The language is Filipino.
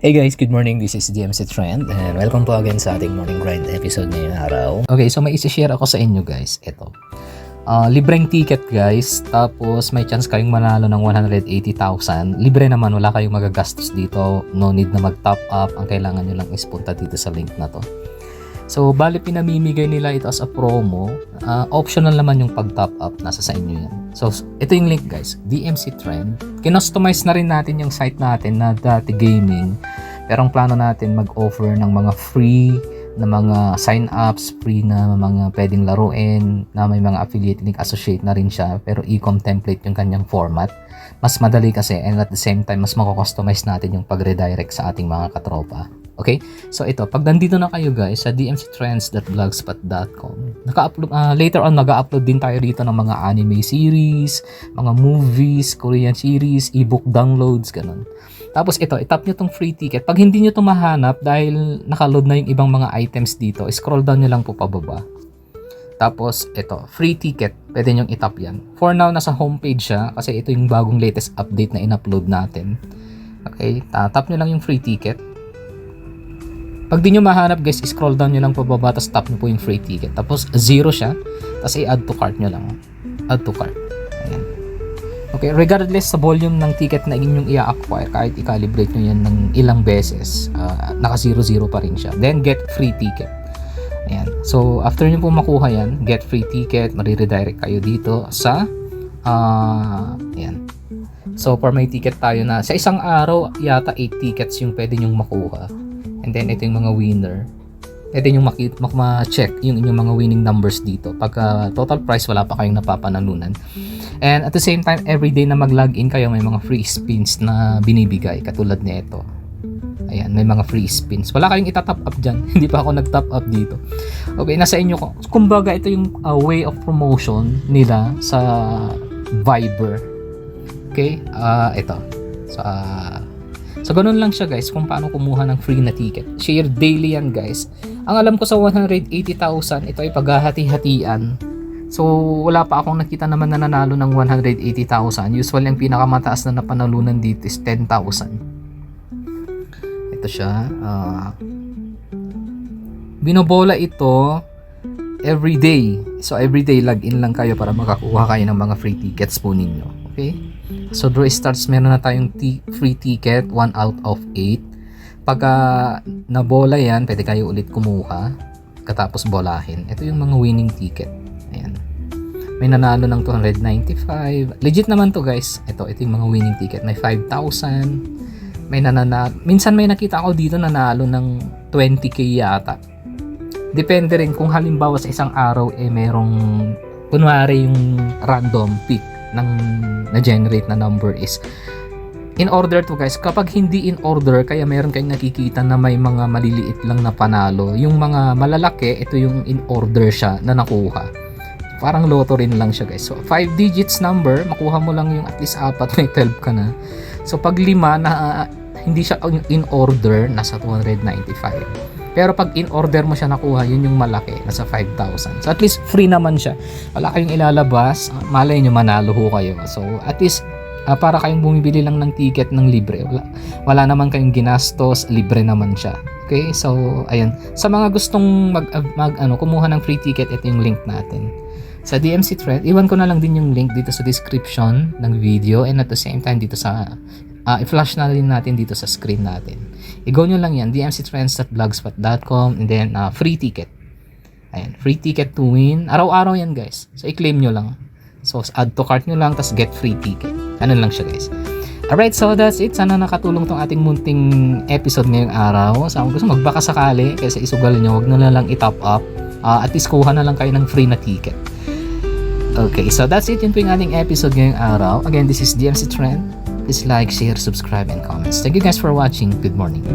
Hey guys, good morning. This is DMC Trend and welcome po again sa ating morning grind episode ngayong araw. Okay, so may isi-share ako sa inyo guys. Ito. Libreng ticket guys. Tapos may chance kayong manalo ng 180,000. Libre naman, wala kayong magagastos dito. No need na mag-top up. Ang kailangan nyo lang is punta dito sa link na to. So, bali pinamimigay nila ito as a promo. Optional naman yung pag-top up. Nasa sa inyo yan. So, ito yung link guys. DMC Trend. Kinostomize na rin natin yung site natin na Dati Gaming. Pero ang plano natin mag-offer ng mga free na mga sign-ups, free na mga pwedeng laruin, na may mga affiliate link associate na rin siya. Pero e-com template yung kanyang format. Mas madali kasi and at the same time, mas mako-customize natin yung pag-redirect sa ating mga katropa. Okay? So ito, pag nandito na kayo guys sa dmctrends.blogspot.com, later on mag-upload din tayo dito ng mga anime series, mga movies, Korean series, ebook downloads, ganun. Tapos ito, itap nyo tong free ticket. Pag hindi nyo ito mahanap dahil nakaload na yung ibang mga items dito, scroll down nyo lang po pababa. Tapos ito, free ticket. Pwede nyong itap yan. For now, nasa homepage siya kasi ito yung bagong latest update na in-upload natin. Okay, tap nyo lang yung free ticket. Pag di nyo mahanap guys, scroll down nyo lang pababa, tapos tap nyo po yung free ticket. Tapos 0 siya, tapos i-add to cart nyo lang. Add to cart. Ayan. Okay, regardless sa volume ng ticket na inyong i-acquire, kahit i-calibrate nyo yan ng ilang beses, naka 0-0 pa rin siya. Then get free ticket. Ayan. So, after nyo po makuha yan, get free ticket, mariredirect kayo dito sa ayan. So, for may ticket tayo na, sa isang araw, yata 8 tickets yung pwede nyong makuha. And then, ito yung mga winner. Pwede nyo ma-check yung inyong mga winning numbers dito. Pagka total price, wala pa kayong napapanalunan. And at the same time, everyday na mag-login kayo, may mga free spins na binibigay. Katulad nito. Ayan, may mga free spins. Wala kayong itatop up dyan. Hindi pa ako nag-top up dito. Okay, nasa inyo ko. Kumbaga, ito yung way of promotion nila sa Viber. Okay? Ito. So, ganun lang siya guys kung paano kumuha ng free na ticket. Share daily yan guys. Ang alam ko sa 180,000, ito ay paghahati-hatian. So, wala pa akong nakita naman na nanalo ng 180,000. Usually, ang pinakamataas na napanalunan dito is 10,000. Ito siya. Binobola ito everyday. So, everyday login lang kayo para makakuha kayo ng mga free tickets po ninyo. Okay? So, draw starts, meron na tayong free ticket, 1 out of 8. Pagka nabola yan, pwede kayo ulit kumuha, katapos bolahin. Ito yung mga winning ticket. Ayan. May nanalo ng 295. Legit naman to guys. Ito yung mga winning ticket. May 5,000. May nananalo. Minsan may nakita ako dito nanalo ng 20k yata. Depende rin kung halimbawa sa isang araw merong kunwari yung random pick ng na-generate na number is in order to guys, kapag hindi in order, kaya meron kayong nakikita na may mga maliliit lang na panalo. Yung mga malalaki, ito yung in order siya na nakuha. Parang loto rin lang siya guys. So, 5 digits number, makuha mo lang yung at least 4, may 12 ka na. So, pag 5 na hindi siya in order, nasa 295. Pero pag in order mo siya nakuha, yun yung malaki, nasa 5,000. So at least free naman siya. Wala kayong ilalabas, malay nyo manalo ho kayo. So at least para kayong bumibili lang ng ticket ng libre. Wala naman kayong ginastos, libre naman siya. Okay? So ayun. Sa mga gustong kumuha ng free ticket, ito yung link natin. Sa DMC Trend, iwan ko na lang din yung link dito sa description ng video and at the same time dito sa i-flash na rin natin dito sa screen natin. I-go nyo lang yan, dmctrends.blogspot.com and then free ticket. Ayan, free ticket to win. Araw-araw yan guys. So, i-claim nyo lang. So, add to cart nyo lang, tas get free ticket. Ano lang siya guys. Alright, so that's it. Sana nakatulong tong ating munting episode ngayong araw. So, kung gusto magbaka sakali, kaysa isugal nyo, wag na lang i-top up. At least kuha na lang kayo ng free na ticket. Okay, so that's it. Yun po yung ating episode ngayong araw. Again, this is DMC Trend. Please like, share, subscribe, and comments. Thank you guys for watching. Good morning.